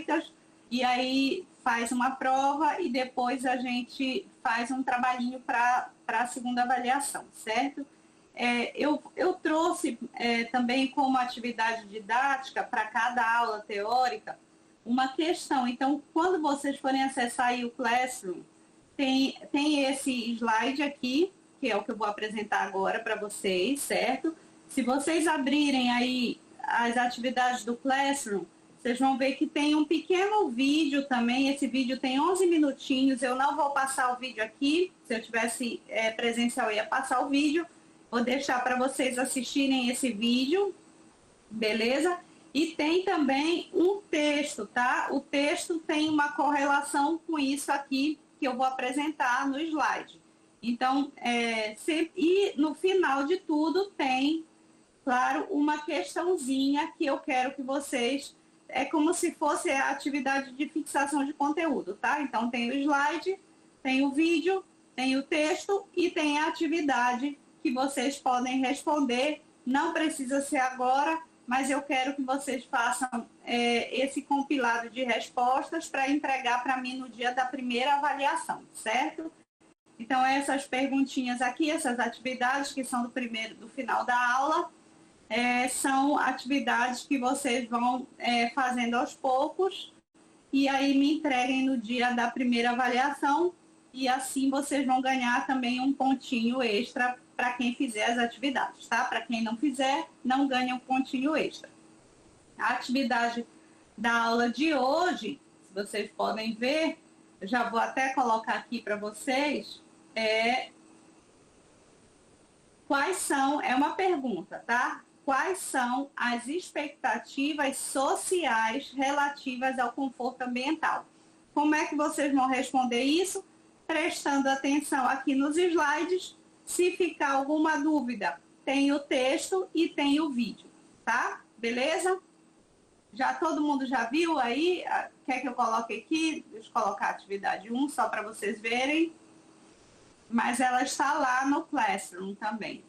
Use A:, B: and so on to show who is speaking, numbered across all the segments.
A: teóricas, e aí faz uma prova e depois a gente faz um trabalhinho para a segunda avaliação, certo? Eu trouxe também como atividade didática para cada aula teórica uma questão. Então, quando vocês forem acessar aí o Classroom, tem esse slide aqui, que é o que eu vou apresentar agora para vocês, certo? Se vocês abrirem aí as atividades do Classroom, vocês vão ver que tem um pequeno vídeo também. Esse vídeo tem 11 minutinhos. Eu não vou passar o vídeo aqui. Se eu tivesse presencial, eu ia passar o vídeo. Vou deixar para vocês assistirem esse vídeo, beleza? E tem também um texto, tá? O texto tem uma correlação com isso aqui que eu vou apresentar no slide. Então, e no final de tudo tem, claro, uma questãozinha que eu quero que vocês... É como se fosse a atividade de fixação de conteúdo, tá? Então, tem o slide, tem o vídeo, tem o texto e tem a atividade que vocês podem responder. Não precisa ser agora, mas eu quero que vocês façam esse compilado de respostas para entregar para mim no dia da primeira avaliação, certo? Então, essas perguntinhas aqui, essas atividades que são do final da aula, são atividades que vocês vão fazendo aos poucos e aí me entreguem no dia da primeira avaliação e assim vocês vão ganhar também um pontinho extra para quem fizer as atividades, tá? Para quem não fizer, não ganha um pontinho extra. A atividade da aula de hoje, se vocês podem ver, eu já vou até colocar aqui para vocês, quais são, é uma pergunta, tá? Quais são as expectativas sociais relativas ao conforto ambiental? Como é que vocês vão responder isso? Prestando atenção aqui nos slides. Se ficar alguma dúvida, tem o texto e tem o vídeo, tá? Beleza? Todo mundo já viu aí? Quer que eu coloque aqui? Deixa eu colocar a atividade 1 só para vocês verem. Mas ela está lá no Classroom também.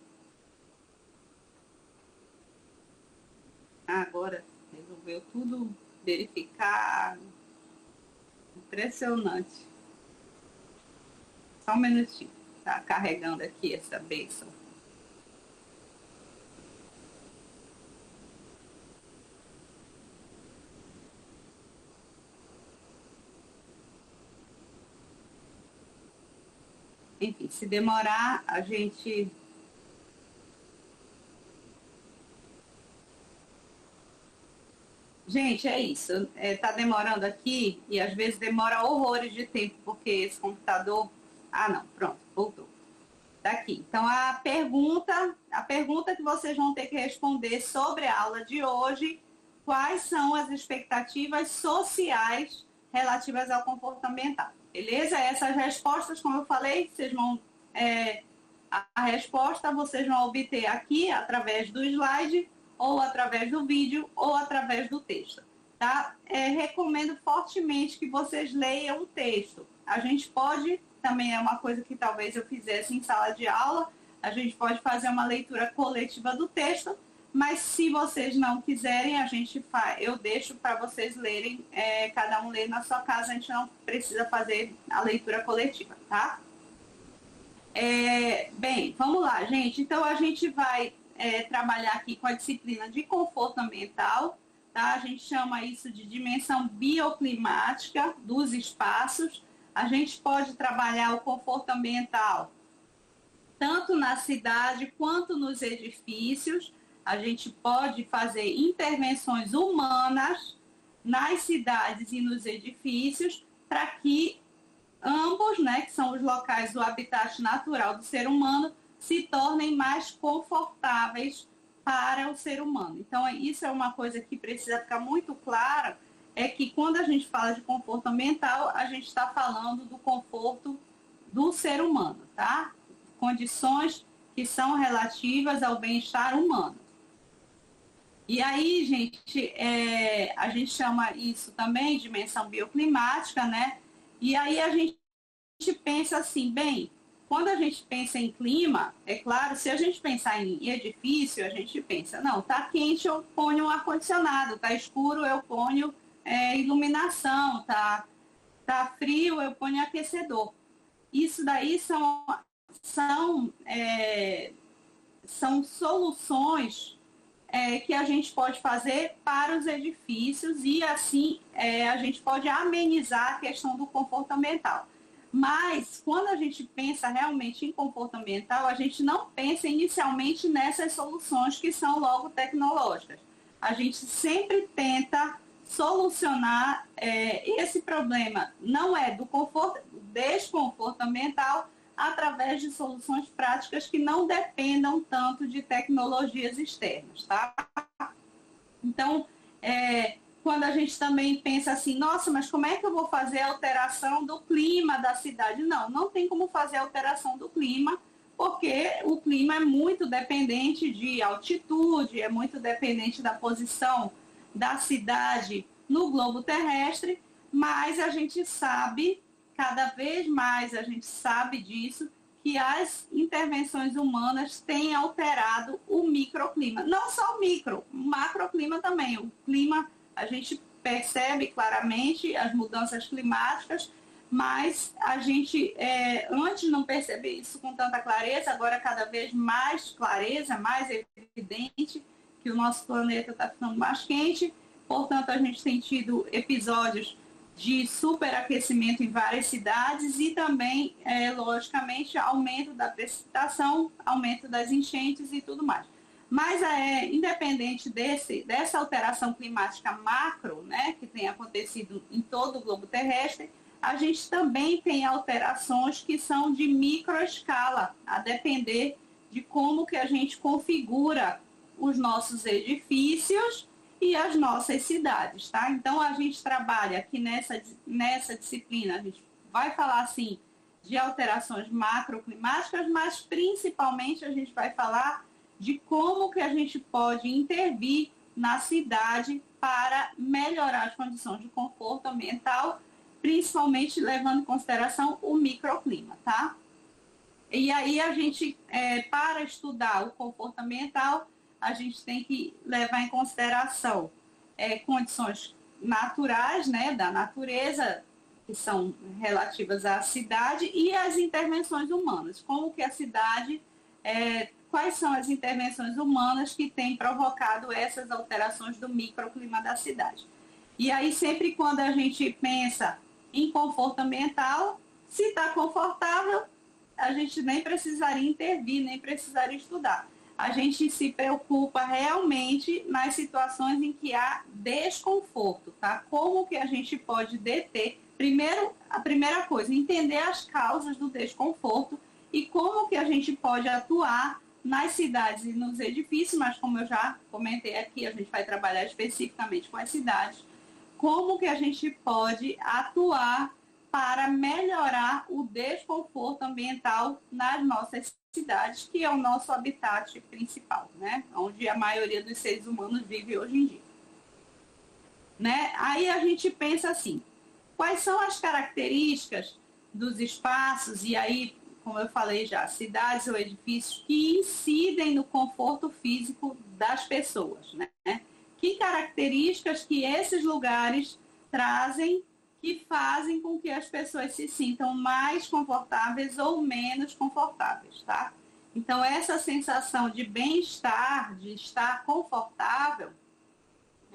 A: Agora resolveu tudo verificar. Impressionante. Só um minutinho. Tá carregando aqui essa bênção. Enfim, se demorar, a gente... Gente, é isso. Tá demorando aqui e às vezes demora horrores de tempo, porque esse computador... Ah, não, pronto, voltou. Tá aqui. Então, a pergunta que vocês vão ter que responder sobre a aula de hoje, quais são as expectativas sociais relativas ao conforto ambiental? Beleza? Essas respostas, como eu falei, vocês vão... a resposta vocês vão obter aqui, através do slide, ou através do vídeo, ou através do texto. Tá? Recomendo fortemente que vocês leiam o texto. A gente pode... Também é uma coisa que talvez eu fizesse em sala de aula, a gente pode fazer uma leitura coletiva do texto, mas se vocês não quiserem, eu deixo para vocês lerem, cada um lê na sua casa, a gente não precisa fazer a leitura coletiva, tá? Bem, vamos lá, gente. Então, a gente vai trabalhar aqui com a disciplina de conforto ambiental, tá? A gente chama isso de dimensão bioclimática dos espaços. A gente pode trabalhar o conforto ambiental tanto na cidade quanto nos edifícios. A gente pode fazer intervenções humanas nas cidades e nos edifícios para que ambos, né, que são os locais do habitat natural do ser humano, se tornem mais confortáveis para o ser humano. Então, isso é uma coisa que precisa ficar muito clara, é que quando a gente fala de conforto ambiental, a gente está falando do conforto do ser humano, tá? Condições que são relativas ao bem-estar humano. E aí, gente, a gente chama isso também de dimensão bioclimática, né? E aí a gente pensa assim, bem, quando a gente pensa em clima, é claro, se a gente pensar em edifício, a gente pensa, não, tá quente, eu ponho um ar-condicionado, tá escuro, eu ponho iluminação, tá frio, eu ponho aquecedor. Isso daí são soluções que a gente pode fazer para os edifícios e assim a gente pode amenizar a questão do conforto ambiental. Mas quando a gente pensa realmente em conforto ambiental, a gente não pensa inicialmente nessas soluções que são logo tecnológicas. A gente sempre tenta solucionar esse problema, não é do desconforto ambiental, através de soluções práticas que não dependam tanto de tecnologias externas, tá? Então, quando a gente também pensa assim, nossa, mas como é que eu vou fazer a alteração do clima da cidade? Não tem como fazer a alteração do clima, porque o clima é muito dependente de altitude, é muito dependente da posição da cidade no globo terrestre, mas a gente sabe, cada vez mais a gente sabe disso, que as intervenções humanas têm alterado o microclima. Não só o macroclima também. O clima, a gente percebe claramente as mudanças climáticas, mas a gente, antes não percebia isso com tanta clareza, agora cada vez mais clareza, mais evidente que o nosso planeta está ficando mais quente. Portanto, a gente tem tido episódios de superaquecimento em várias cidades e também, logicamente, aumento da precipitação, aumento das enchentes e tudo mais. Mas, independente dessa alteração climática macro, né, que tem acontecido em todo o globo terrestre, a gente também tem alterações que são de microescala, a depender de como que a gente configura os nossos edifícios e as nossas cidades, tá? Então, a gente trabalha aqui nessa disciplina, a gente vai falar, assim, de alterações macroclimáticas, mas, principalmente, a gente vai falar de como que a gente pode intervir na cidade para melhorar as condições de conforto ambiental, principalmente levando em consideração o microclima, tá? E aí, a gente, para estudar o conforto ambiental, a gente tem que levar em consideração condições naturais, né, da natureza, que são relativas à cidade, e as intervenções humanas. Como que a cidade, quais são as intervenções humanas que têm provocado essas alterações do microclima da cidade. E aí, sempre quando a gente pensa em conforto ambiental, se está confortável, a gente nem precisaria intervir, nem precisaria estudar. A gente se preocupa realmente nas situações em que há desconforto, tá? Como que a gente pode deter? Primeiro, a primeira coisa, entender as causas do desconforto e como que a gente pode atuar nas cidades e nos edifícios, mas como eu já comentei aqui, a gente vai trabalhar especificamente com as cidades, como que a gente pode atuar para melhorar o desconforto ambiental nas nossas cidades, que é o nosso habitat principal, né? Onde a maioria dos seres humanos vive hoje em dia. Né? Aí a gente pensa assim, quais são as características dos espaços, e aí, como eu falei já, cidades ou edifícios que incidem no conforto físico das pessoas, né? Que características que esses lugares trazem que fazem com que as pessoas se sintam mais confortáveis ou menos confortáveis, tá? Então, essa sensação de bem-estar, de estar confortável,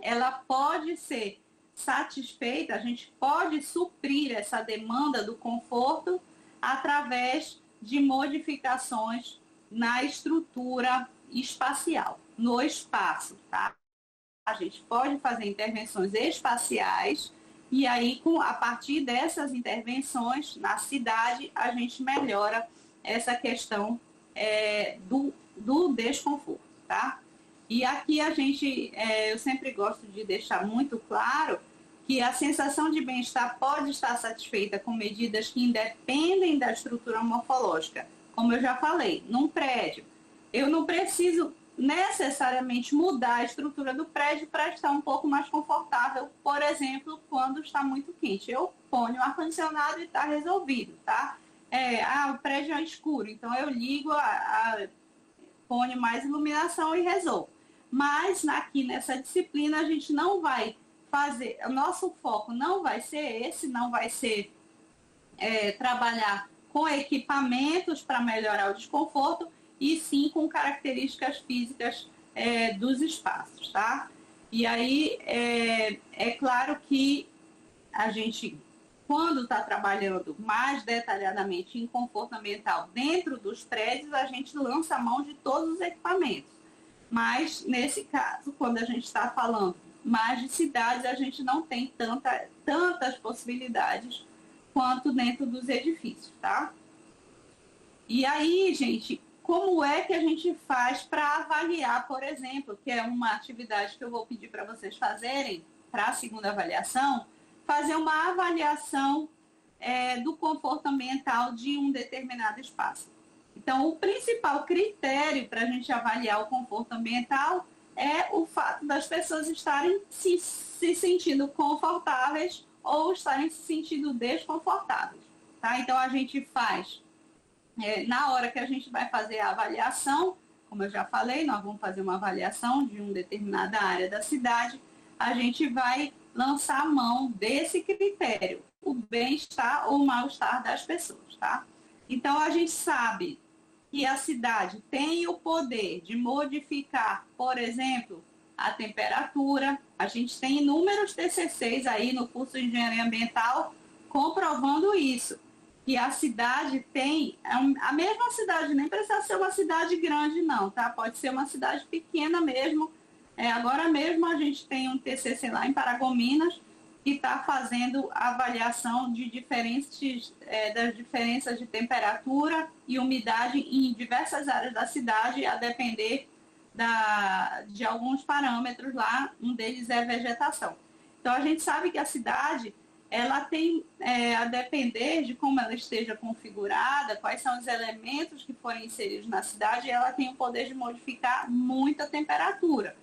A: ela pode ser satisfeita, a gente pode suprir essa demanda do conforto através de modificações na estrutura espacial, no espaço, tá? A gente pode fazer intervenções espaciais e aí, a partir dessas intervenções na cidade, a gente melhora essa questão do desconforto, tá? E aqui eu sempre gosto de deixar muito claro que a sensação de bem-estar pode estar satisfeita com medidas que independem da estrutura morfológica. Como eu já falei, num prédio, eu não preciso necessariamente mudar a estrutura do prédio para estar um pouco mais confortável, por exemplo, quando está muito quente. Eu ponho o ar-condicionado e está resolvido, tá? O prédio é escuro, então eu ligo, ponho mais iluminação e resolvo. Mas aqui nessa disciplina a gente não vai fazer, o nosso foco não vai ser esse, não vai ser trabalhar com equipamentos para melhorar o desconforto, e sim com características físicas dos espaços, tá? E aí, é claro que a gente, quando está trabalhando mais detalhadamente em conforto ambiental dentro dos prédios, a gente lança a mão de todos os equipamentos. Mas, nesse caso, quando a gente está falando mais de cidades, a gente não tem tantas possibilidades quanto dentro dos edifícios, tá? E aí, gente, como é que a gente faz para avaliar, por exemplo, que é uma atividade que eu vou pedir para vocês fazerem para a segunda avaliação, fazer uma avaliação do conforto ambiental de um determinado espaço. Então, o principal critério para a gente avaliar o conforto ambiental é o fato das pessoas estarem se sentindo confortáveis ou estarem se sentindo desconfortáveis, tá? Então, a gente faz, na hora que a gente vai fazer a avaliação, como eu já falei, nós vamos fazer uma avaliação de uma determinada área da cidade, a gente vai lançar a mão desse critério, o bem-estar ou mal-estar das pessoas, tá? Então, a gente sabe que a cidade tem o poder de modificar, por exemplo, a temperatura. A gente tem inúmeros TCCs aí no curso de Engenharia Ambiental comprovando isso. Que a cidade tem, a mesma cidade, nem precisa ser uma cidade grande não, tá? Pode ser uma cidade pequena mesmo. Agora mesmo a gente tem um TCC lá em Paragominas, que está fazendo a avaliação de das diferenças de temperatura e umidade em diversas áreas da cidade, a depender de alguns parâmetros lá, um deles é vegetação. Então, a gente sabe que a cidade, ela tem, a depender de como ela esteja configurada, quais são os elementos que forem inseridos na cidade, ela tem o poder de modificar muito a temperatura.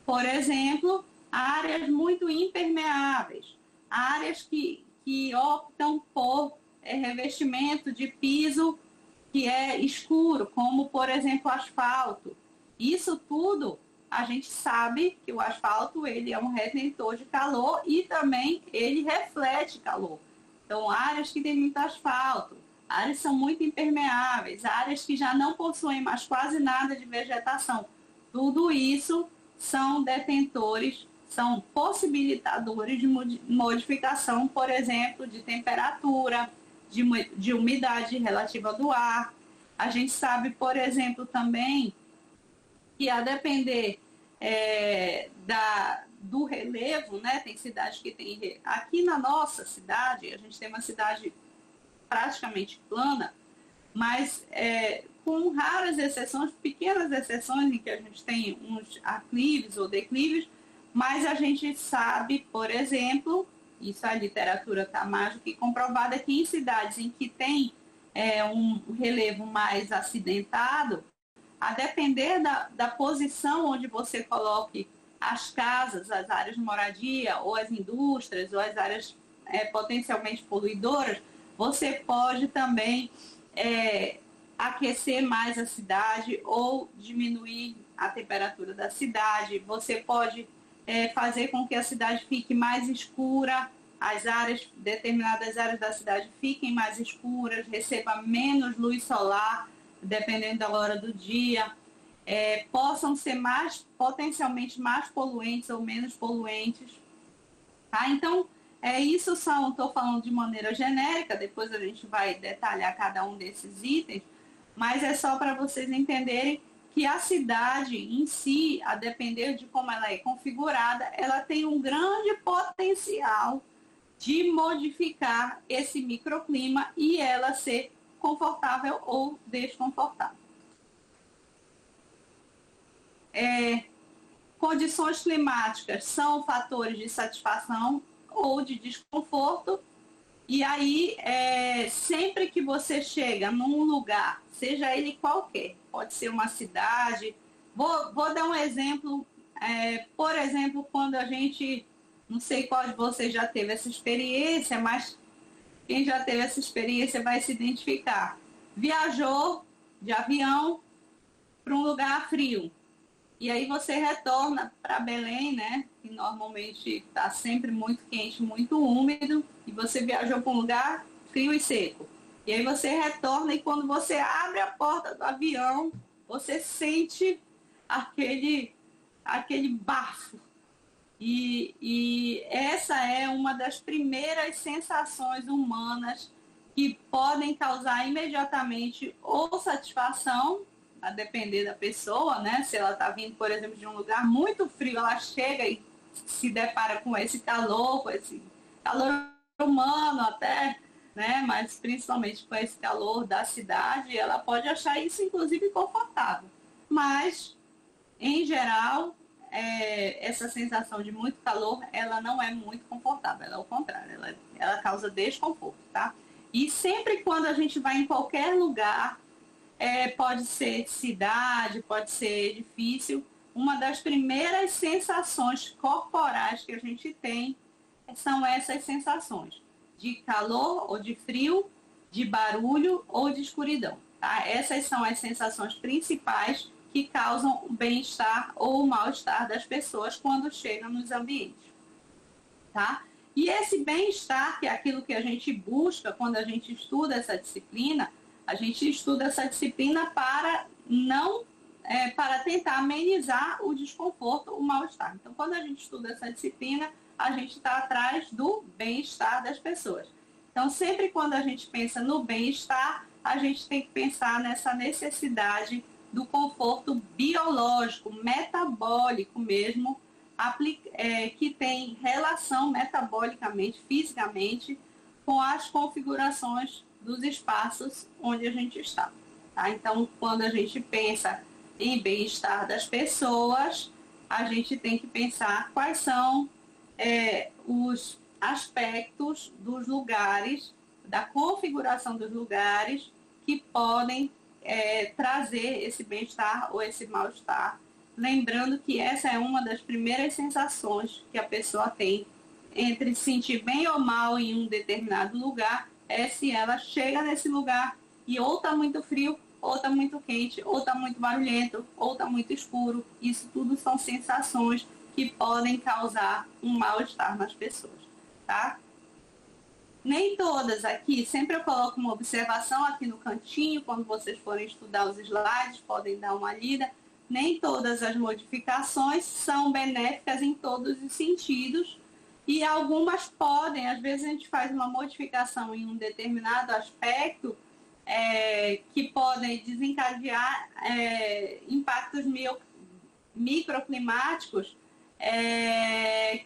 A: Por exemplo, áreas muito impermeáveis, áreas que optam por revestimento de piso que é escuro, como, por exemplo, asfalto. Isso tudo, a gente sabe que o asfalto ele é um retentor de calor e também ele reflete calor. Então, áreas que têm muito asfalto, áreas que são muito impermeáveis, áreas que já não possuem mais quase nada de vegetação, tudo isso são detentores, são possibilitadores de modificação, por exemplo, de temperatura, de umidade relativa do ar. A gente sabe, por exemplo, também que a depender do relevo, né? Tem cidades que tem... Aqui na nossa cidade, a gente tem uma cidade praticamente plana, mas com raras exceções, pequenas exceções em que a gente tem uns aclives ou declives, mas a gente sabe, por exemplo, isso a literatura está mais do que comprovada, que em cidades em que tem um relevo mais acidentado, a depender da posição onde você coloque as casas, as áreas de moradia, ou as indústrias, ou as áreas potencialmente poluidoras, você pode também aquecer mais a cidade ou diminuir a temperatura da cidade. Você pode fazer com que a cidade fique mais escura, determinadas áreas da cidade fiquem mais escuras, receba menos luz solar, dependendo da hora do dia, possam ser potencialmente mais poluentes ou menos poluentes. Tá? Então, estou falando de maneira genérica, depois a gente vai detalhar cada um desses itens, mas é só para vocês entenderem que a cidade em si, a depender de como ela é configurada, ela tem um grande potencial de modificar esse microclima e ela ser confortável ou desconfortável. Condições climáticas são fatores de satisfação ou de desconforto. E aí, sempre que você chega num lugar, seja ele qualquer, pode ser uma cidade, vou dar um exemplo, por exemplo, quando a gente, não sei qual de vocês já teve essa experiência, mas quem já teve essa experiência vai se identificar. Viajou de avião para um lugar frio. e aí você retorna para Belém, né? Que normalmente está sempre muito quente, muito úmido, e você viajou para um lugar frio e seco. E aí você retorna e quando você abre a porta do avião, você sente aquele, aquele bafo. E essa é uma das primeiras sensações humanas que podem causar imediatamente ou satisfação, a depender da pessoa, né? Se ela está vindo, por exemplo, de um lugar muito frio, ela chega e se depara com esse calor humano até, né? Mas principalmente com esse calor da cidade, ela pode achar isso, inclusive, confortável. Mas, em geral, essa sensação de muito calor, ela não é muito confortável, ela é o contrário, ela causa desconforto, tá? E sempre quando a gente vai em qualquer lugar, pode ser cidade, pode ser edifício, uma das primeiras sensações corporais que a gente tem são essas sensações de calor ou de frio, de barulho ou de escuridão. Tá? Essas são as sensações principais que causam o bem-estar ou o mal-estar das pessoas quando chegam nos ambientes. Tá? E esse bem-estar, que é aquilo que a gente busca quando a gente estuda essa disciplina, a gente estuda essa disciplina para não para tentar amenizar o desconforto, o mal-estar. Então, quando a gente estuda essa disciplina, a gente está atrás do bem-estar das pessoas. Então, sempre quando a gente pensa no bem-estar, a gente tem que pensar nessa necessidade do conforto biológico, metabólico mesmo, que tem relação metabolicamente, fisicamente, com as configurações dos espaços onde a gente está. Tá? Então, quando a gente pensa em bem-estar das pessoas, a gente tem que pensar quais são os aspectos dos lugares, da configuração dos lugares que podem trazer esse bem-estar ou esse mal-estar. Lembrando que essa é uma das primeiras sensações que a pessoa tem entre se sentir bem ou mal em um determinado lugar, é se ela chega nesse lugar e ou está muito frio, ou está muito quente, ou está muito barulhento, ou está muito escuro. Isso tudo são sensações que podem causar um mal-estar nas pessoas, tá? Nem todas aqui, sempre eu coloco uma observação aqui no cantinho, quando vocês forem estudar os slides, podem dar uma lida. Nem todas as modificações são benéficas em todos os sentidos e algumas podem, às vezes a gente faz uma modificação em um determinado aspecto que podem desencadear impactos microclimáticos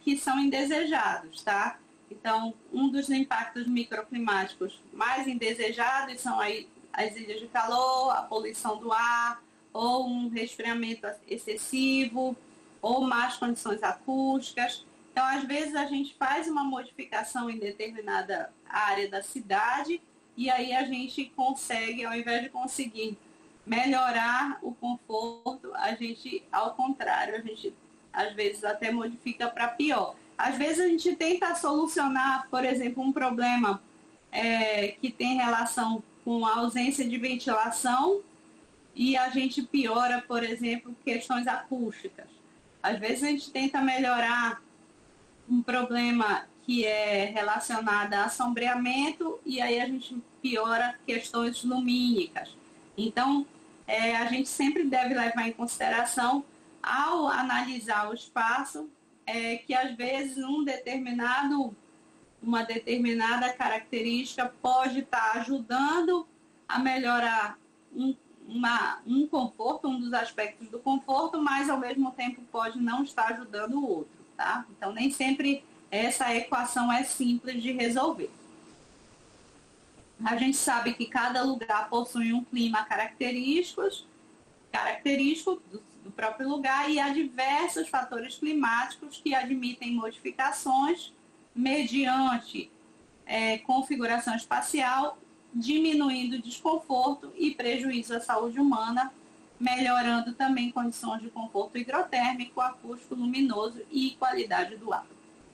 A: que são indesejados, tá? Então, um dos impactos microclimáticos mais indesejados são aí as ilhas de calor, a poluição do ar, ou um resfriamento excessivo, ou más condições acústicas. Então, às vezes, a gente faz uma modificação em determinada área da cidade e aí a gente consegue, ao invés de conseguir melhorar o conforto, a gente, ao contrário, a gente às vezes até modifica para pior. Às vezes a gente tenta solucionar, por exemplo, um problema que tem relação com a ausência de ventilação e a gente piora, por exemplo, questões acústicas. Às vezes a gente tenta melhorar um problema que é relacionado a assombreamento e aí a gente piora questões lumínicas. Então, a gente sempre deve levar em consideração, ao analisar o espaço, que às vezes uma determinada característica pode estar ajudando a melhorar um conforto, um dos aspectos do conforto, mas ao mesmo tempo pode não estar ajudando o outro, tá? Então nem sempre essa equação é simples de resolver. A gente sabe que cada lugar possui um clima característico do próprio lugar e há diversos fatores climáticos que admitem modificações mediante configuração espacial, diminuindo o desconforto e prejuízo à saúde humana, melhorando também condições de conforto hidrotérmico, acústico, luminoso e qualidade do ar.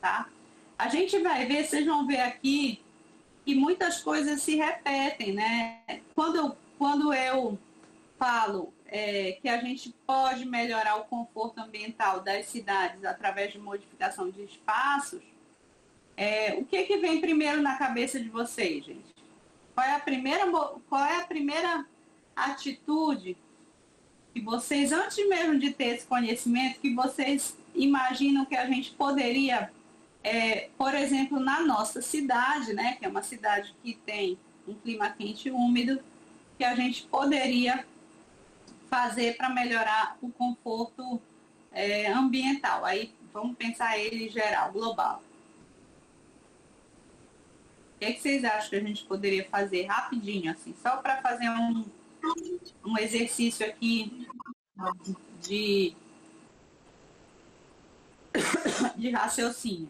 A: Tá? A gente vai ver, vocês vão ver aqui que muitas coisas se repetem, né? Quando eu falo que a gente pode melhorar o conforto ambiental das cidades através de modificação de espaços, o que vem primeiro na cabeça de vocês, gente? Qual é a primeira atitude que vocês, antes mesmo de ter esse conhecimento, que vocês imaginam que a gente poderia, por exemplo, na nossa cidade, né, que é uma cidade que tem um clima quente e úmido, que a gente poderia fazer para melhorar o conforto ambiental? Aí vamos pensar ele em geral, global. O que vocês acham que a gente poderia fazer rapidinho, assim, só para fazer um exercício aqui de raciocínio?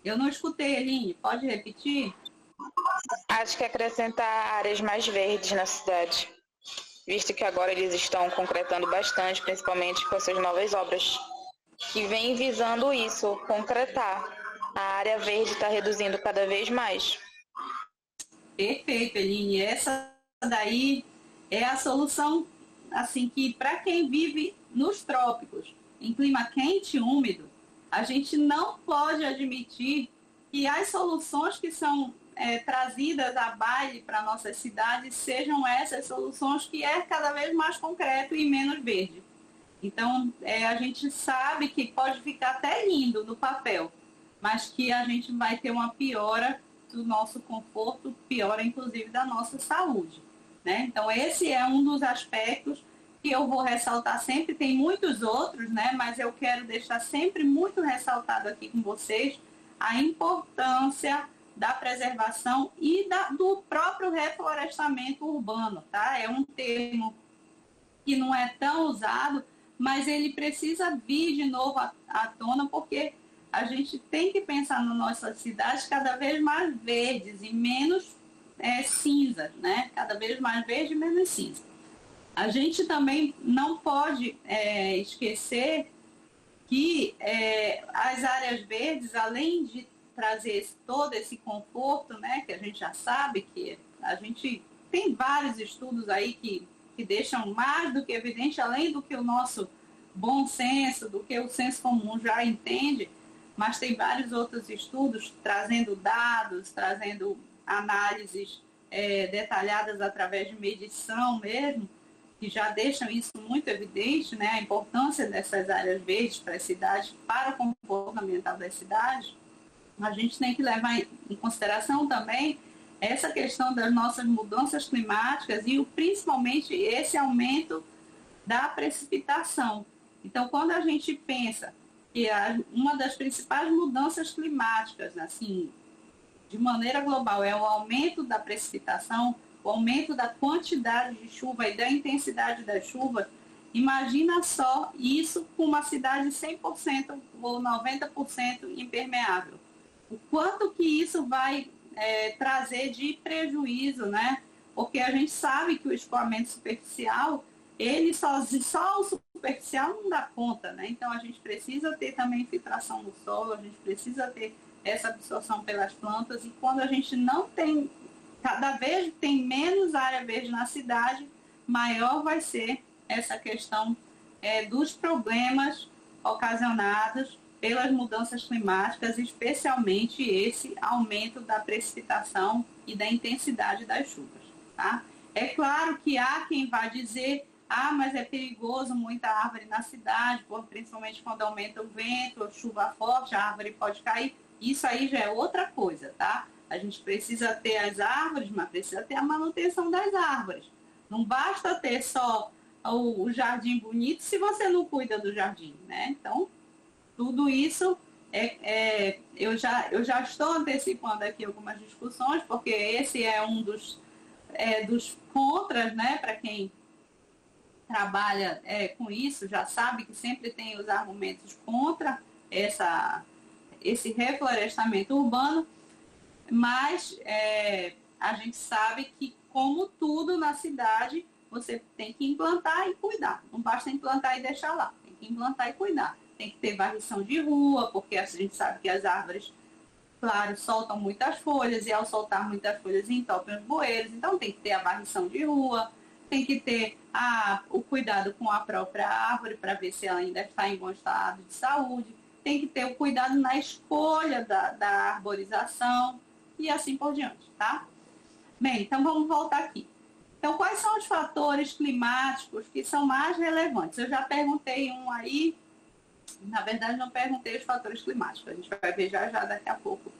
A: Eu não escutei, Eline, pode repetir?
B: Acho que acrescentar áreas mais verdes na cidade, visto que agora eles estão concretando bastante, principalmente com essas novas obras, que vem visando isso, concretar. A área verde está reduzindo cada vez mais.
A: Perfeito, Eline. Essa daí é a solução, assim, que para quem vive nos trópicos, em clima quente e úmido, a gente não pode admitir que as soluções que são trazidas à baile para nossas cidades sejam essas soluções que é cada vez mais concreto e menos verde. Então, a gente sabe que pode ficar até lindo no papel, mas que a gente vai ter uma piora do nosso conforto, piora inclusive da nossa saúde, né? Então, esse é um dos aspectos que eu vou ressaltar sempre. Tem muitos outros, né? Mas eu quero deixar sempre muito ressaltado aqui com vocês a importância da preservação e do próprio reflorestamento urbano, tá? É um termo que não é tão usado, mas ele precisa vir de novo à tona, porque a gente tem que pensar nas nossas cidades cada vez mais verdes e menos cinzas, né? Cada vez mais verde e menos cinza. A gente também não pode esquecer que as áreas verdes, além de trazer todo esse conforto, né, que a gente já sabe, que a gente tem vários estudos aí que deixam mais do que evidente, além do que o nosso bom senso, do que o senso comum já entende, mas tem vários outros estudos trazendo dados, trazendo análises detalhadas através de medição mesmo, que já deixam isso muito evidente, né, a importância dessas áreas verdes para as cidades, para o conforto ambiental das cidades. A gente tem que levar em consideração também essa questão das nossas mudanças climáticas e principalmente esse aumento da precipitação. Então, quando a gente pensa que uma das principais mudanças climáticas, assim, de maneira global, é o aumento da precipitação, o aumento da quantidade de chuva e da intensidade das chuvas, imagina só isso com uma cidade 100% ou 90% impermeável. O quanto que isso vai trazer de prejuízo, né? Porque a gente sabe que o escoamento superficial, ele só o superficial não dá conta, né? Então a gente precisa ter também filtração no solo, a gente precisa ter essa absorção pelas plantas, e quando a gente não tem, cada vez tem menos área verde na cidade, maior vai ser essa questão dos problemas ocasionados pelas mudanças climáticas, especialmente esse aumento da precipitação e da intensidade das chuvas, tá? É claro que há quem vai dizer, mas é perigoso muita árvore na cidade, principalmente quando aumenta o vento, a chuva forte, a árvore pode cair. Isso aí já é outra coisa, tá? A gente precisa ter as árvores, mas precisa ter a manutenção das árvores. Não basta ter só o jardim bonito se você não cuida do jardim, né? Então, tudo isso, eu já estou antecipando aqui algumas discussões, porque esse é um dos contras, né? Para quem trabalha com isso, já sabe que sempre tem os argumentos contra esse reflorestamento urbano, mas a gente sabe que, como tudo na cidade, você tem que implantar e cuidar. Não basta implantar e deixar lá, tem que implantar e cuidar. Tem que ter varrição de rua, porque a gente sabe que as árvores, claro, soltam muitas folhas, e ao soltar muitas folhas entopem os bueiros, então tem que ter a varrição de rua, tem que ter o cuidado com a própria árvore para ver se ela ainda está em bom estado de saúde, tem que ter o cuidado na escolha da arborização e assim por diante, tá? Bem, então vamos voltar aqui. Então, quais são os fatores climáticos que são mais relevantes? Eu já perguntei um aí, na verdade não perguntei os fatores climáticos, a gente vai ver já daqui a pouco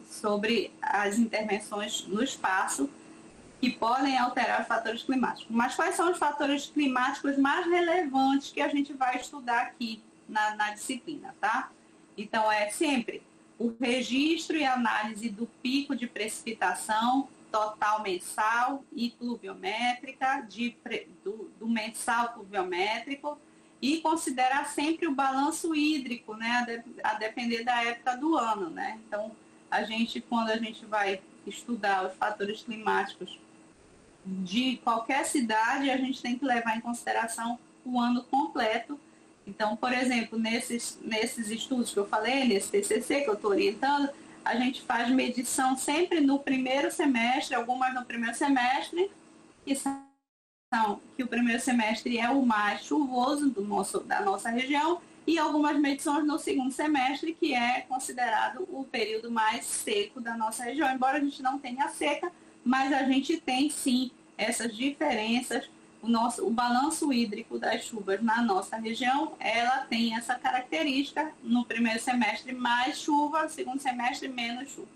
A: sobre as intervenções no espaço que podem alterar os fatores climáticos. Mas quais são os fatores climáticos mais relevantes que a gente vai estudar aqui na disciplina, tá? Então, é sempre o registro e análise do pico de precipitação total mensal e pluviométrica, do mensal pluviométrico, e considerar sempre o balanço hídrico, né, a depender da época do ano, né? Então, quando a gente vai estudar os fatores climáticos de qualquer cidade, a gente tem que levar em consideração o ano completo. Então, por exemplo, nesses estudos que eu falei, nesse TCC que eu estou orientando, a gente faz medição sempre no primeiro semestre, algumas no primeiro semestre, que o primeiro semestre é o mais chuvoso da nossa região, e algumas medições no segundo semestre, que é considerado o período mais seco da nossa região. Embora a gente não tenha seca, mas a gente tem sim essas diferenças. O balanço hídrico das chuvas na nossa região, ela tem essa característica: no primeiro semestre mais chuva, no segundo semestre menos chuva,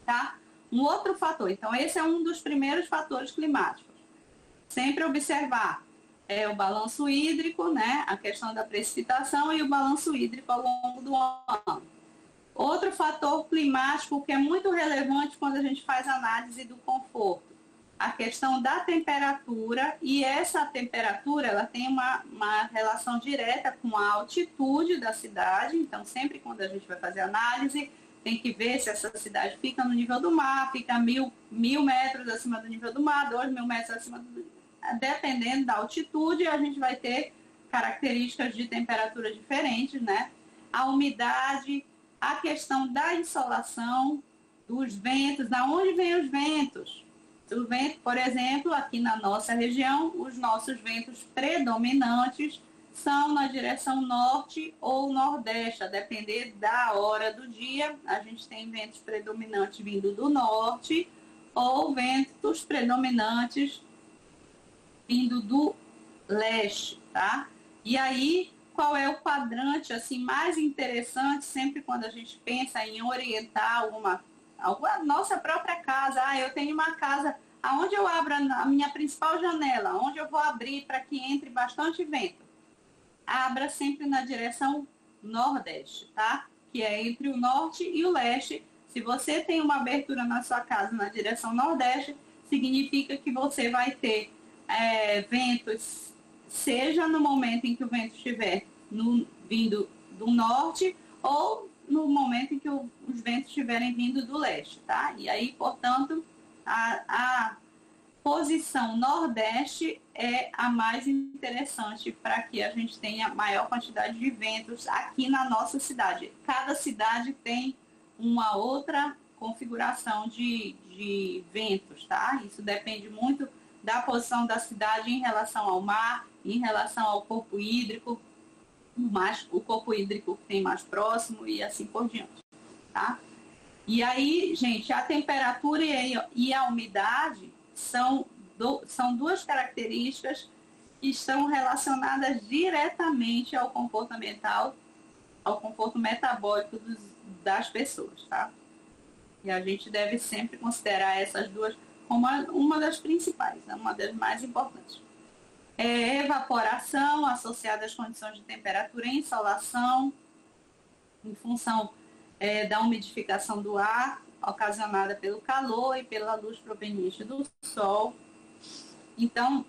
A: tá? Um outro fator, então esse é um dos primeiros fatores climáticos. Sempre observar o balanço hídrico, né? A questão da precipitação e o balanço hídrico ao longo do ano. Outro fator climático que é muito relevante quando a gente faz análise do conforto, a questão da temperatura, e essa temperatura ela tem uma relação direta com a altitude da cidade. Então, sempre quando a gente vai fazer análise, tem que ver se essa cidade fica no nível do mar, fica 1.000 metros acima do nível do mar, 2.000 metros acima do... Dependendo da altitude, a gente vai ter características de temperatura diferentes, né? A umidade, a questão da insolação, dos ventos, da onde vêm os ventos. O vento, por exemplo, aqui na nossa região, os nossos ventos predominantes são na direção norte ou nordeste, a depender da hora do dia. A gente tem ventos predominantes vindo do norte ou ventos predominantes vindo do leste, tá? E aí, qual é o quadrante assim mais interessante sempre quando a gente pensa em orientar a nossa própria casa? Eu tenho uma casa aonde eu abro a minha principal janela, onde eu vou abrir para que entre bastante vento. Abra sempre na direção nordeste, tá? Que é entre o norte e o leste. Se você tem uma abertura na sua casa na direção nordeste, significa que você vai ter ventos, seja no momento em que o vento estiver vindo do norte ou no momento em que os ventos estiverem vindo do leste, tá? E aí, portanto, a posição nordeste é a mais interessante para que a gente tenha maior quantidade de ventos aqui na nossa cidade. Cada cidade tem uma outra configuração de ventos, tá? Isso depende muito da posição da cidade em relação ao mar, em relação ao corpo hídrico, o corpo hídrico que tem mais próximo e assim por diante, tá? E aí, gente, a temperatura e a umidade são duas características que estão relacionadas diretamente ao comporto metabólico das pessoas, tá? E a gente deve sempre considerar essas duas como uma das principais, né? Uma das mais importantes. Evaporação associada às condições de temperatura e insolação, em função da umidificação do ar, ocasionada pelo calor e pela luz proveniente do sol. Então,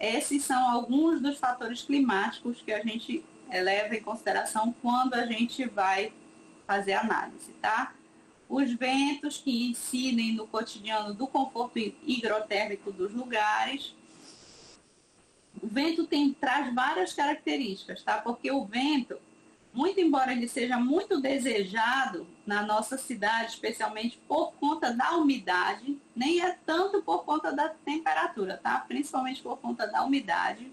A: esses são alguns dos fatores climáticos que a gente leva em consideração quando a gente vai fazer análise, tá? Os ventos que incidem no cotidiano do conforto higrotérmico dos lugares. O vento traz várias características, tá? Porque o vento, muito embora ele seja muito desejado na nossa cidade, especialmente por conta da umidade, nem é tanto por conta da temperatura, tá? Principalmente por conta da umidade.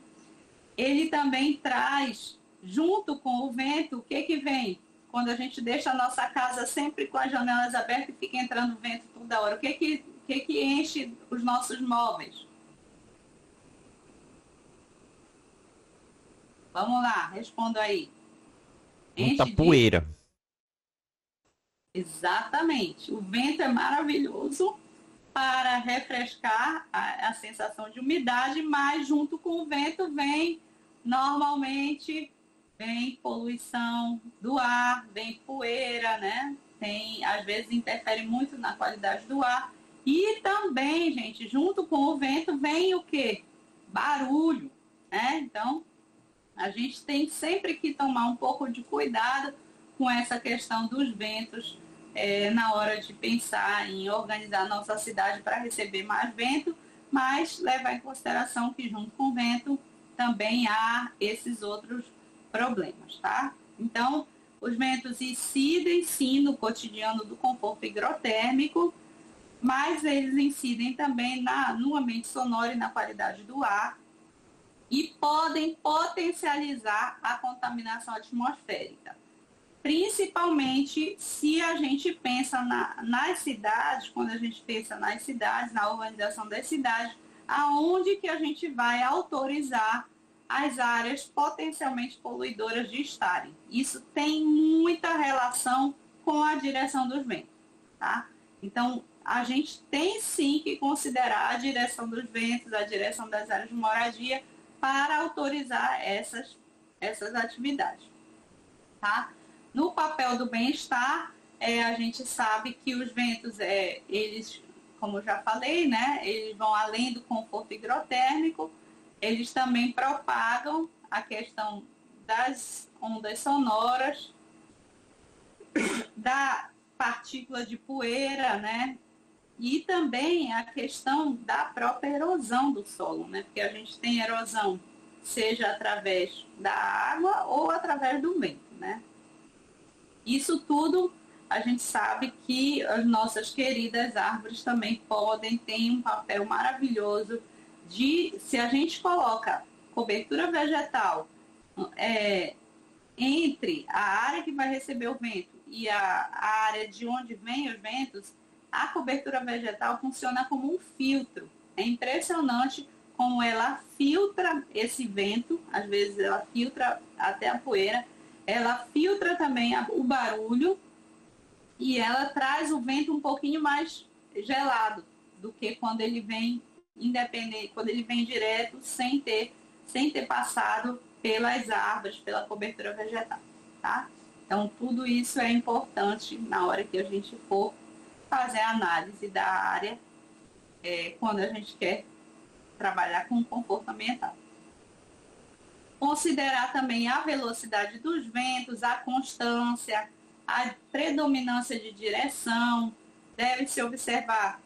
A: Ele também traz, junto com o vento, o que que vem? Quando a gente deixa a nossa casa sempre com as janelas abertas e fica entrando vento toda hora, o que que enche os nossos móveis? Vamos lá, respondo aí.
C: Muita
A: Enche de...
C: poeira.
A: Exatamente. O vento é maravilhoso para refrescar a sensação de umidade, mas junto com o vento vem, normalmente, vem poluição do ar, vem poeira, né? Tem, às vezes interfere muito na qualidade do ar. E também, gente, junto com o vento vem o quê? Barulho, né? Então, a gente tem sempre que tomar um pouco de cuidado com essa questão dos ventos na hora de pensar em organizar nossa cidade para receber mais vento, mas levar em consideração que junto com o vento também há esses outros problemas, tá? Então, os ventos incidem sim no cotidiano do conforto higrotérmico, mas eles incidem também no ambiente sonoro e na qualidade do ar, e podem potencializar a contaminação atmosférica. Principalmente se a gente pensa nas cidades, quando a gente pensa nas cidades, na urbanização das cidades, aonde que a gente vai autorizar as áreas potencialmente poluidoras de estarem. Isso tem muita relação com a direção dos ventos, tá? Então, a gente tem sim que considerar a direção dos ventos, a direção das áreas de moradia, para autorizar essas atividades, tá? No papel do bem-estar, a gente sabe que os ventos, eles, como eu já falei, né, eles vão além do conforto higrotérmico, eles também propagam a questão das ondas sonoras, da partícula de poeira, né, e também a questão da própria erosão do solo, né, porque a gente tem erosão, seja através da água ou através do vento, né. Isso tudo a gente sabe que as nossas queridas árvores também podem ter um papel maravilhoso se a gente coloca cobertura vegetal entre a área que vai receber o vento e a área de onde vêm os ventos, a cobertura vegetal funciona como um filtro. É impressionante como ela filtra esse vento, às vezes ela filtra até a poeira, ela filtra também o barulho e ela traz o vento um pouquinho mais gelado do que quando ele vem independente, quando ele vem direto, sem ter passado pelas árvores, pela cobertura vegetal, tá? Então, tudo isso é importante na hora que a gente for fazer a análise da área, quando a gente quer trabalhar com conforto ambiental. Considerar também a velocidade dos ventos, a constância, a predominância de direção. Deve-se observar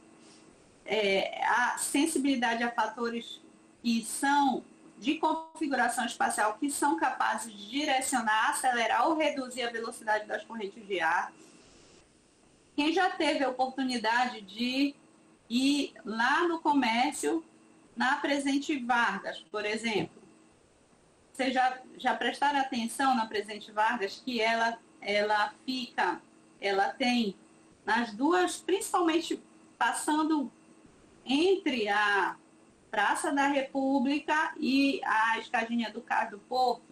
A: a sensibilidade a fatores que são de configuração espacial, que são capazes de direcionar, acelerar ou reduzir a velocidade das correntes de ar. Quem já teve a oportunidade de ir lá no comércio, na Presidente Vargas, por exemplo, vocês já prestaram atenção na Presidente Vargas que ela tem nas duas, principalmente passando entre a Praça da República e a Escadinha do Cais do Porto,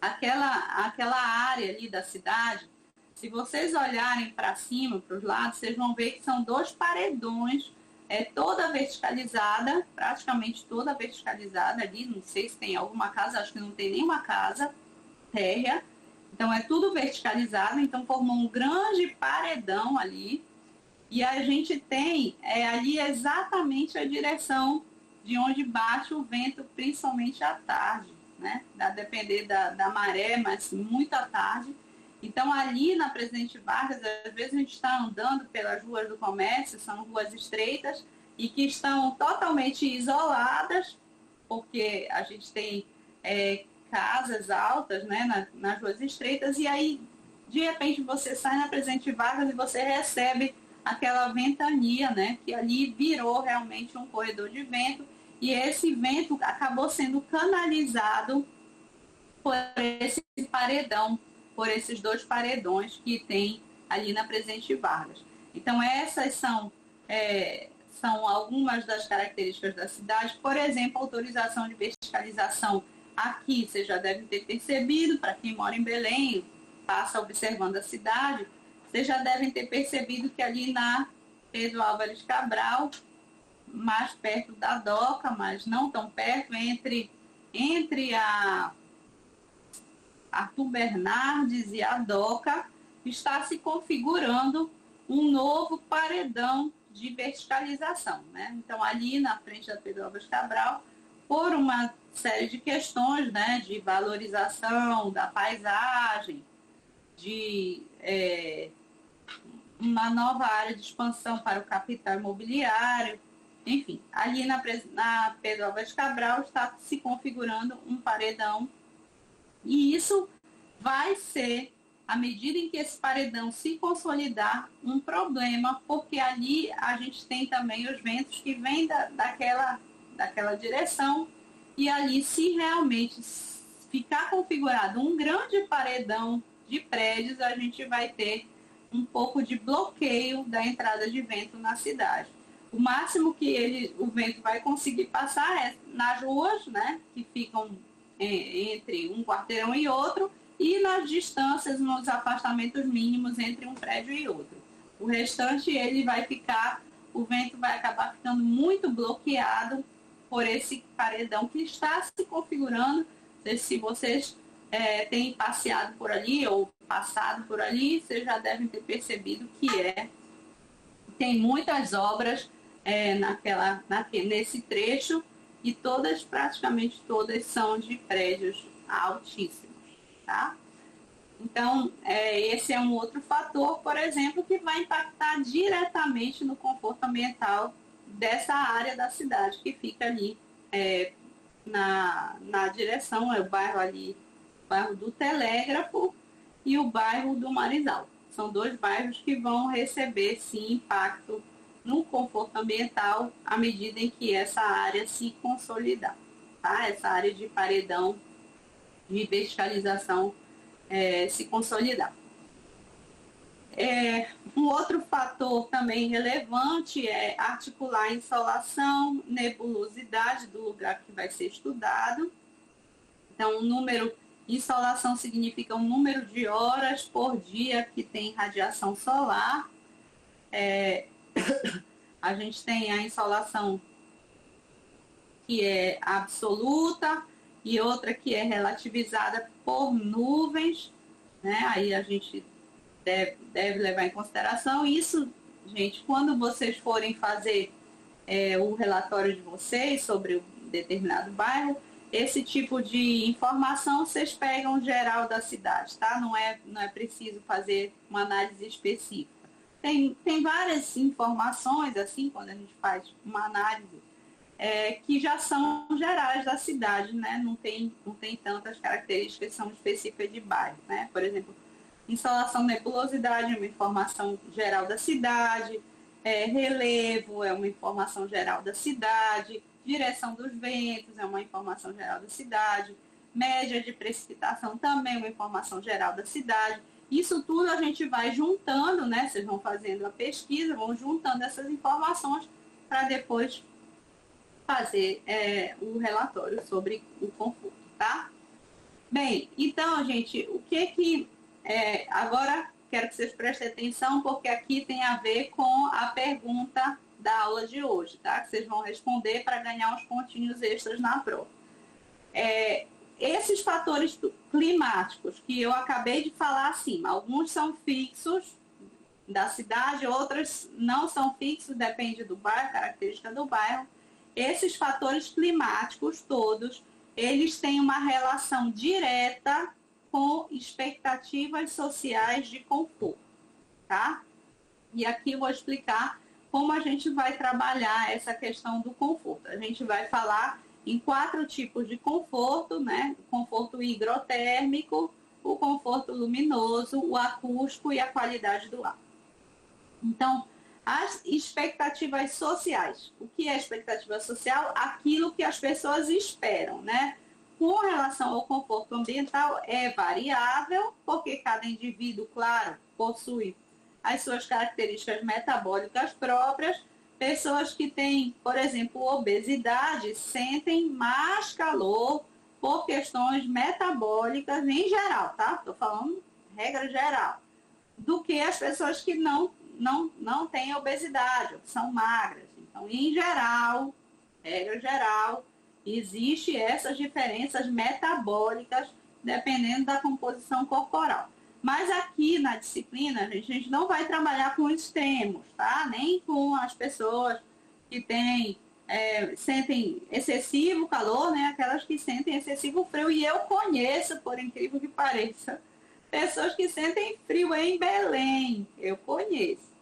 A: aquela área ali da cidade, se vocês olharem para cima, para os lados, vocês vão ver que são dois paredões, toda verticalizada, praticamente toda verticalizada ali, não sei se tem alguma casa, acho que não tem nenhuma casa térrea, então é tudo verticalizado, então formou um grande paredão ali, e a gente tem ali exatamente a direção de onde bate o vento, principalmente à tarde, né? A depender da maré, mas muito à tarde. Então, ali na Presidente Vargas, às vezes a gente está andando pelas ruas do comércio, são ruas estreitas e que estão totalmente isoladas, porque a gente tem casas altas, né, nas ruas estreitas, e aí, de repente, você sai na Presidente Vargas e você recebe aquela ventania, né, que ali virou realmente um corredor de vento, e esse vento acabou sendo canalizado por esse paredão, por esses 2 paredões que tem ali na Presidente Vargas. Então, essas são algumas das características da cidade. Por exemplo, autorização de verticalização aqui, vocês já devem ter percebido, para quem mora em Belém, passa observando a cidade, vocês já devem ter percebido que ali na Pedro Álvares Cabral, mais perto da Doca, mas não tão perto, entre a Arthur Bernardes e a Doca, está se configurando um novo paredão de verticalização, né? Então, ali na frente da Pedro Álvares Cabral, por uma série de questões, né, de valorização da paisagem, de uma nova área de expansão para o capital imobiliário, enfim, ali na Pedro Álvares Cabral está se configurando um paredão, e isso vai ser, à medida em que esse paredão se consolidar, um problema, porque ali a gente tem também os ventos que vêm daquela direção, e ali, se realmente ficar configurado um grande paredão de prédios, a gente vai ter um pouco de bloqueio da entrada de vento na cidade. O máximo que o vento vai conseguir passar é nas ruas, né, que ficam entre um quarteirão e outro, e nas distâncias, nos afastamentos mínimos entre um prédio e outro. O restante, o vento vai acabar ficando muito bloqueado por esse paredão que está se configurando. Não sei se vocês têm passeado por ali ou passado por ali, vocês já devem ter percebido que tem muitas obras nesse trecho, e praticamente todas são de prédios altíssimos, tá? Então, esse é um outro fator, por exemplo, que vai impactar diretamente no conforto ambiental dessa área da cidade, que fica ali na direção, o bairro ali, o bairro do Telégrafo e o bairro do Marizal. São 2 bairros que vão receber, sim, impacto no conforto ambiental à medida em que essa área se consolidar, tá? Essa área de paredão de verticalização se consolidar. Um outro fator também relevante é articular a insolação, nebulosidade do lugar que vai ser estudado. Então, insolação significa um número de horas por dia que tem radiação solar. A gente tem a insolação que é absoluta e outra que é relativizada por nuvens, né? Aí a gente deve levar em consideração isso, gente, quando vocês forem fazer o relatório de vocês sobre um determinado bairro. Esse tipo de informação vocês pegam geral da cidade, tá? Não é preciso fazer uma análise específica. Tem várias informações, assim, quando a gente faz uma análise, que já são gerais da cidade, né? Não tem tantas características que são específicas de bairro, né? Por exemplo, insolação, nebulosidade é uma informação geral da cidade, relevo é uma informação geral da cidade, direção dos ventos é uma informação geral da cidade, média de precipitação também é uma informação geral da cidade. Isso tudo a gente vai juntando, né? Vocês vão fazendo a pesquisa, vão juntando essas informações para depois fazer o relatório sobre o conforto, tá? Bem, então, gente, agora quero que vocês prestem atenção, porque aqui tem a ver com a pergunta da aula de hoje, tá? Que vocês vão responder para ganhar uns pontinhos extras na prova. Esses fatores climáticos que eu acabei de falar acima, alguns são fixos da cidade, outros não são fixos, depende do bairro, característica do bairro. Esses fatores climáticos todos, eles têm uma relação direta com expectativas sociais de conforto, tá? E aqui eu vou explicar como a gente vai trabalhar essa questão do conforto. A gente vai falar em 4 tipos de conforto, né? O conforto higrotérmico, o conforto luminoso, o acústico e a qualidade do ar. Então, as expectativas sociais. O que é expectativa social? Aquilo que as pessoas esperam, né? Com relação ao conforto ambiental, é variável, porque cada indivíduo, claro, possui as suas características metabólicas próprias. Pessoas que têm, por exemplo, obesidade, sentem mais calor por questões metabólicas em geral, tá? Estou falando regra geral, do que as pessoas que não têm obesidade, são magras. Então, em geral, regra geral, existe essas diferenças metabólicas dependendo da composição corporal. Mas aqui na disciplina, a gente não vai trabalhar com extremos, tá? Nem com as pessoas que sentem excessivo calor, né? Aquelas que sentem excessivo frio. E eu conheço, por incrível que pareça, pessoas que sentem frio em Belém. Eu conheço.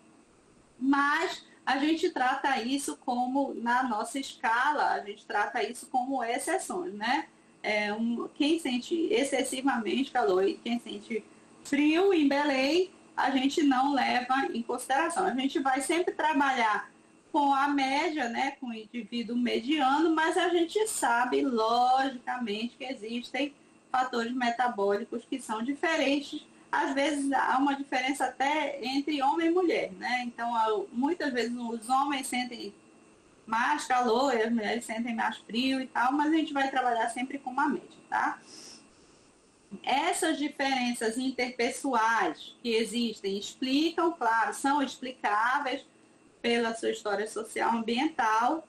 A: Mas a gente trata isso como, na nossa escala, a gente trata isso como exceções, né? Quem sente excessivamente calor e quem sente frio em Belém, a gente não leva em consideração. A gente vai sempre trabalhar com a média, né, com o indivíduo mediano, mas a gente sabe, logicamente, que existem fatores metabólicos que são diferentes. Às vezes há uma diferença até entre homem e mulher, né? Então, muitas vezes os homens sentem mais calor e as mulheres sentem mais frio e tal, mas a gente vai trabalhar sempre com uma média, tá? Essas diferenças interpessoais que existem explicam, claro, são explicáveis pela sua história social ambiental,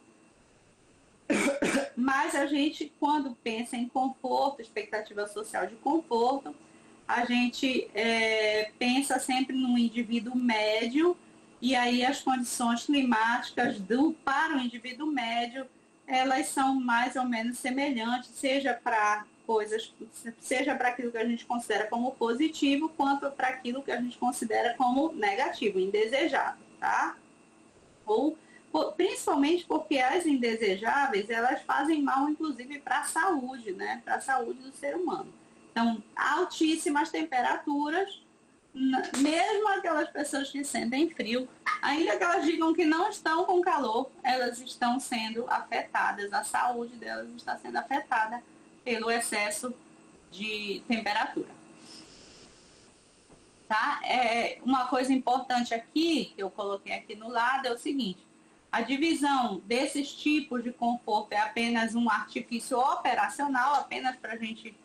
A: mas a gente, quando pensa em conforto, expectativa social de conforto, a gente pensa sempre no indivíduo médio, e aí as condições climáticas para o indivíduo médio, elas são mais ou menos semelhantes, seja para aquilo que a gente considera como positivo, quanto para aquilo que a gente considera como negativo, indesejável, tá? Principalmente porque as indesejáveis, elas fazem mal, inclusive, para a saúde, né? Para a saúde do ser humano. Então, altíssimas temperaturas, mesmo aquelas pessoas que sentem frio, ainda que elas digam que não estão com calor, elas estão sendo afetadas, a saúde delas está sendo afetada pelo excesso de temperatura. Tá? Uma coisa importante aqui, que eu coloquei aqui no lado, é o seguinte: a divisão desses tipos de conforto é apenas um artifício operacional, apenas para a gente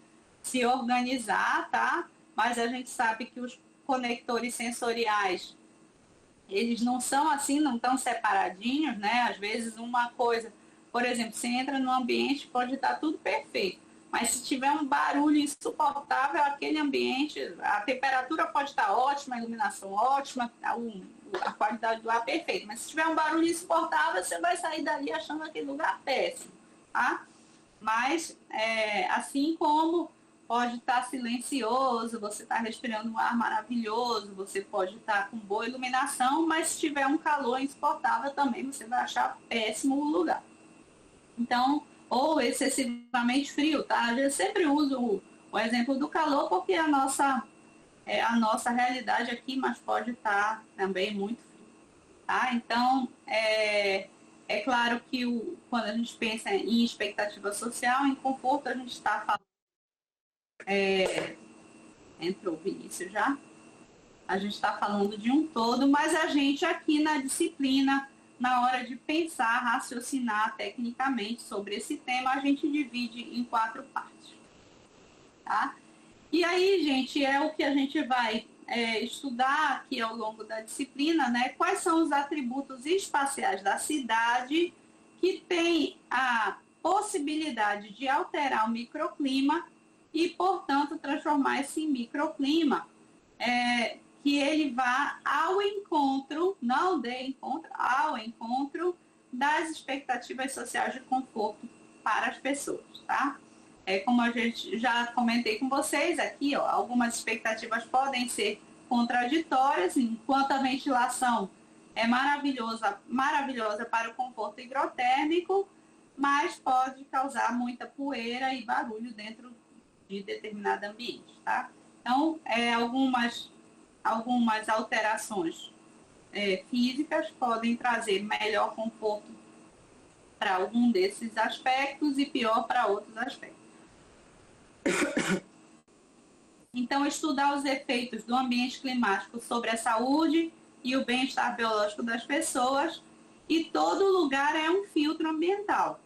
A: se organizar, tá? Mas a gente sabe que os conectores sensoriais, eles não são assim, não estão separadinhos, né? Às vezes uma coisa, por exemplo, você entra num ambiente, pode estar tudo perfeito, mas se tiver um barulho insuportável, aquele ambiente, a temperatura pode estar ótima, a iluminação ótima, a qualidade do ar perfeita, mas se tiver um barulho insuportável, você vai sair dali achando aquele lugar péssimo, tá? Mas, assim como pode estar silencioso, você está respirando um ar maravilhoso, você pode estar com boa iluminação, mas se tiver um calor insuportável também, você vai achar péssimo o lugar. Então, ou excessivamente frio, tá? Eu sempre uso o exemplo do calor porque a nossa realidade aqui, mas pode estar também muito frio, tá? Então, é claro que quando a gente pensa em expectativa social, em conforto, a gente está falando... entrou o Vinícius já? A gente está falando de um todo, mas a gente aqui na disciplina, na hora de pensar, raciocinar tecnicamente sobre esse tema, a gente divide em 4 partes, tá? E aí, gente, é o que a gente vai estudar aqui ao longo da disciplina, né? Quais são os atributos espaciais da cidade que tem a possibilidade de alterar o microclima e, portanto, transformar esse microclima, que ele vá ao encontro, não de encontro, ao encontro das expectativas sociais de conforto para as pessoas, tá? Como a gente já comentei com vocês aqui, ó, algumas expectativas podem ser contraditórias, enquanto a ventilação é maravilhosa para o conforto higrotérmico, mas pode causar muita poeira e barulho dentro de determinado ambiente, tá? Então, algumas alterações físicas podem trazer melhor conforto para algum desses aspectos e pior para outros aspectos. Então, estudar os efeitos do ambiente climático sobre a saúde e o bem-estar biológico das pessoas. E todo lugar é um filtro ambiental.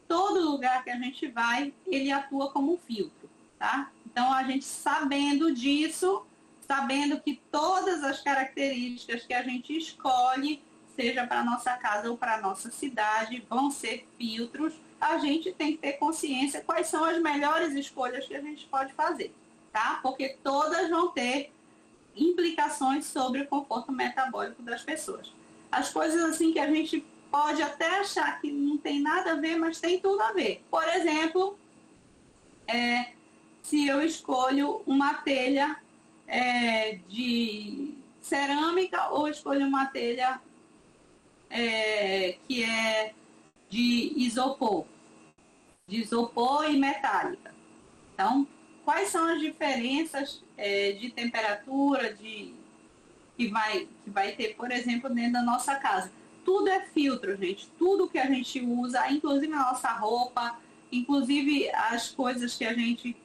A: Todo lugar que a gente vai, ele atua como um filtro, tá? Então, a gente sabendo disso, sabendo que todas as características que a gente escolhe, seja para a nossa casa ou para a nossa cidade, vão ser filtros, a gente tem que ter consciência quais são as melhores escolhas que a gente pode fazer, tá? Porque todas vão ter implicações sobre o conforto metabólico das pessoas. As coisas assim que a gente pode até achar que não tem nada a ver, mas tem tudo a ver. Por exemplo, se eu escolho uma telha de cerâmica ou escolho uma telha que é de isopor e metálica. Então, quais são as diferenças de temperatura que vai ter, por exemplo, dentro da nossa casa? Tudo é filtro, gente. Tudo que a gente usa, inclusive a nossa roupa, inclusive as coisas que a gente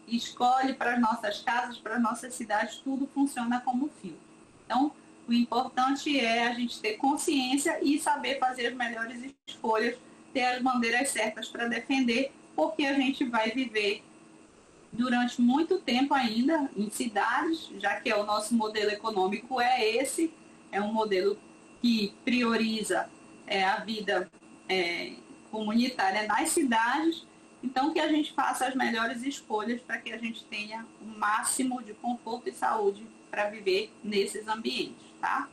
A: escolhe para as nossas casas, para as nossas cidades, tudo funciona como filtro. Então, o importante é a gente ter consciência e saber fazer as melhores escolhas, ter as bandeiras certas para defender, porque a gente vai viver durante muito tempo ainda em cidades, já que o nosso modelo econômico esse, é um modelo que prioriza a vida comunitária nas cidades. Então, que a gente faça as melhores escolhas para que a gente tenha o máximo de conforto e saúde para viver nesses ambientes, tá?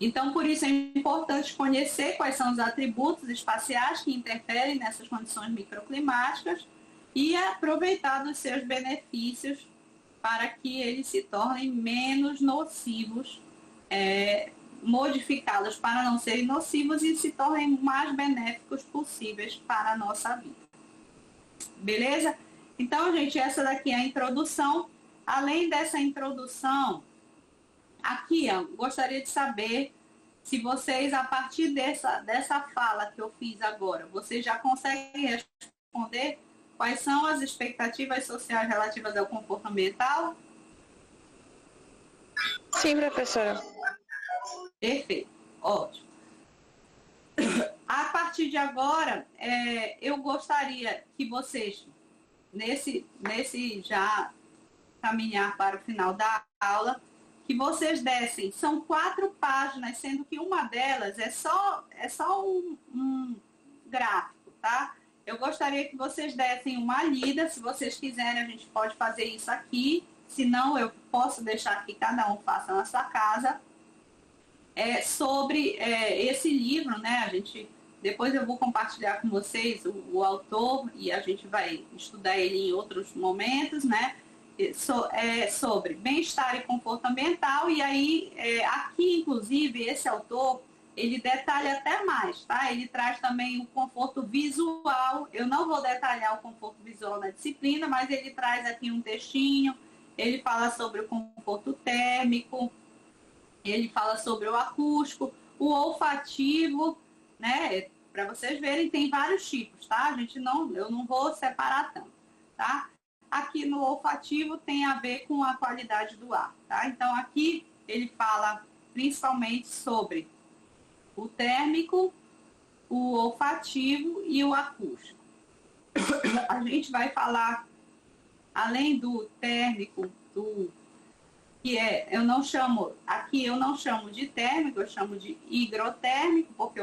A: Então, por isso é importante conhecer quais são os atributos espaciais que interferem nessas condições microclimáticas e aproveitar dos seus benefícios para que eles se tornem menos nocivos, modificá-los para não serem nocivos e se tornem mais benéficos possíveis para a nossa vida. Beleza? Então, gente, essa daqui é a introdução. Além dessa introdução, aqui, gostaria de saber se vocês, a partir dessa fala que eu fiz agora, vocês já conseguem responder quais são as expectativas sociais relativas ao conforto ambiental?
B: Sim, professora.
A: Perfeito, ótimo. A partir de agora, eu gostaria que vocês, nesse já caminhar para o final da aula, que vocês dessem, são 4 páginas, sendo que uma delas é só um gráfico, tá? Eu gostaria que vocês dessem uma lida, se vocês quiserem a gente pode fazer isso aqui, se não eu posso deixar que cada um faça na sua casa, sobre esse livro, né? Depois eu vou compartilhar com vocês o autor e a gente vai estudar ele em outros momentos, né? Sobre bem-estar e conforto ambiental. E aí, aqui, inclusive, esse autor, ele detalha até mais, tá? Ele traz também o conforto visual. Eu não vou detalhar o conforto visual na disciplina, mas ele traz aqui um textinho. Ele fala sobre o conforto térmico, ele fala sobre o acústico, o olfativo, né? Para vocês verem, tem vários tipos, tá? Eu não vou separar tanto, tá? Aqui no olfativo tem a ver com a qualidade do ar, tá? Então, aqui ele fala principalmente sobre o térmico, o olfativo e o acústico. A gente vai falar, além do térmico, eu não chamo de térmico, eu chamo de higrotérmico, porque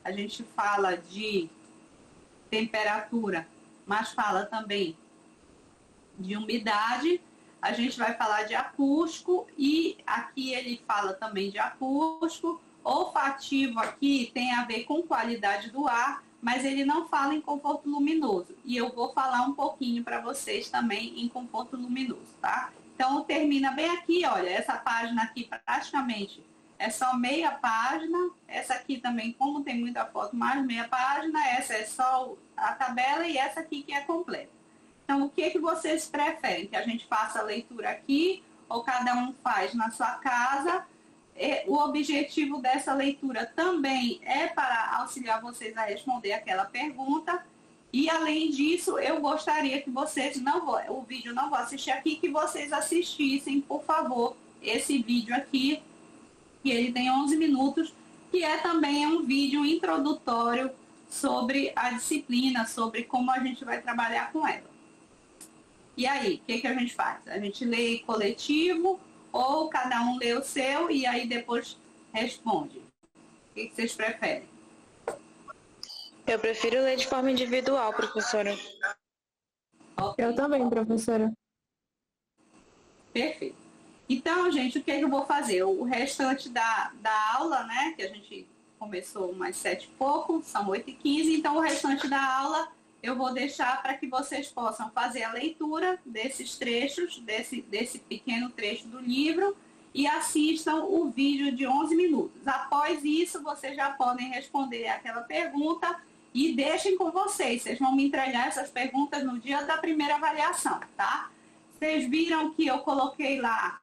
A: a gente fala de temperatura, mas fala também de umidade. A gente vai falar de acústico e aqui ele fala também de acústico. Olfativo aqui tem a ver com qualidade do ar, mas ele não fala em conforto luminoso. E eu vou falar um pouquinho para vocês também em conforto luminoso, tá? Então, termina bem aqui, olha, essa página aqui praticamente é só meia página. Essa aqui também, como tem muita foto, mais meia página. Essa é só a tabela e essa aqui que é completa. Então, o que vocês preferem? Que a gente faça a leitura aqui ou cada um faz na sua casa? O objetivo dessa leitura também é para auxiliar vocês a responder aquela pergunta. E, além disso, eu gostaria que vocês, o vídeo não vou assistir aqui, que vocês assistissem, por favor, esse vídeo aqui, que ele tem 11 minutos, que é também um vídeo introdutório sobre a disciplina, sobre como a gente vai trabalhar com ela. E aí, o que a gente faz? A gente lê coletivo ou cada um lê o seu e aí depois responde? O que vocês preferem?
B: Eu prefiro ler de forma individual, professora.
C: Okay. Eu também, professora.
A: Perfeito. Então, gente, o que eu vou fazer? O restante da aula, né, que a gente começou umas 7 e pouco, são 8h15, então o restante da aula eu vou deixar para que vocês possam fazer a leitura desses trechos, desse pequeno trecho do livro, e assistam o vídeo de 11 minutos. Após isso, vocês já podem responder aquela pergunta e deixem com vocês. Vocês vão me entregar essas perguntas no dia da primeira avaliação, tá? Vocês viram que eu coloquei lá,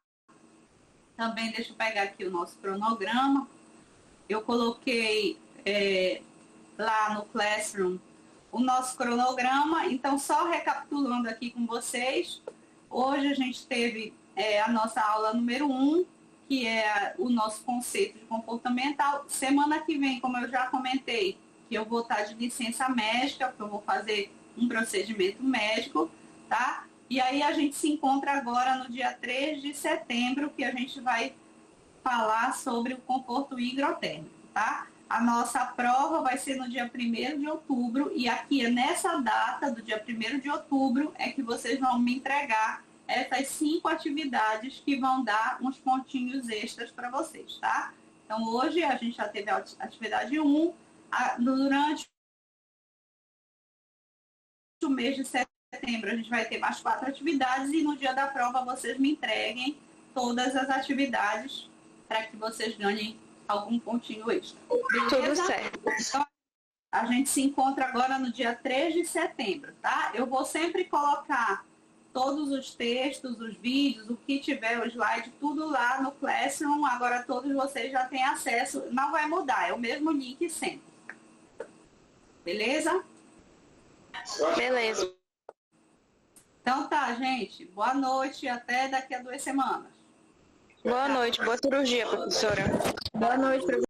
A: também deixa eu pegar aqui o nosso cronograma, eu coloquei lá no Classroom o nosso cronograma. Então, só recapitulando aqui com vocês, hoje a gente teve a nossa aula número 1, que é o nosso conceito de comportamental. Semana que vem, como eu já comentei, que eu vou estar de licença médica, porque eu vou fazer um procedimento médico, tá? E aí a gente se encontra agora no dia 3 de setembro, que a gente vai falar sobre o conforto higrotérmico, tá? A nossa prova vai ser no dia 1º de outubro, e aqui é nessa data do dia 1º de outubro é que vocês vão me entregar essas 5 atividades que vão dar uns pontinhos extras para vocês, tá? Então, hoje a gente já teve a atividade 1, durante o mês de setembro a gente vai ter mais 4 atividades, e no dia da prova vocês me entreguem todas as atividades para que vocês ganhem algum pontinho extra.
B: Beleza? Tudo certo.
A: Então, a gente se encontra agora no dia 3 de setembro, tá? Eu vou sempre colocar todos os textos, os vídeos, o que tiver, o slide, tudo lá no Classroom. Agora todos vocês já têm acesso, não vai mudar, é o mesmo link sempre. Beleza?
B: Beleza.
A: Então tá, gente. Boa noite e até daqui a 2 semanas.
B: Boa noite, boa cirurgia, professora.
C: Boa noite, professora.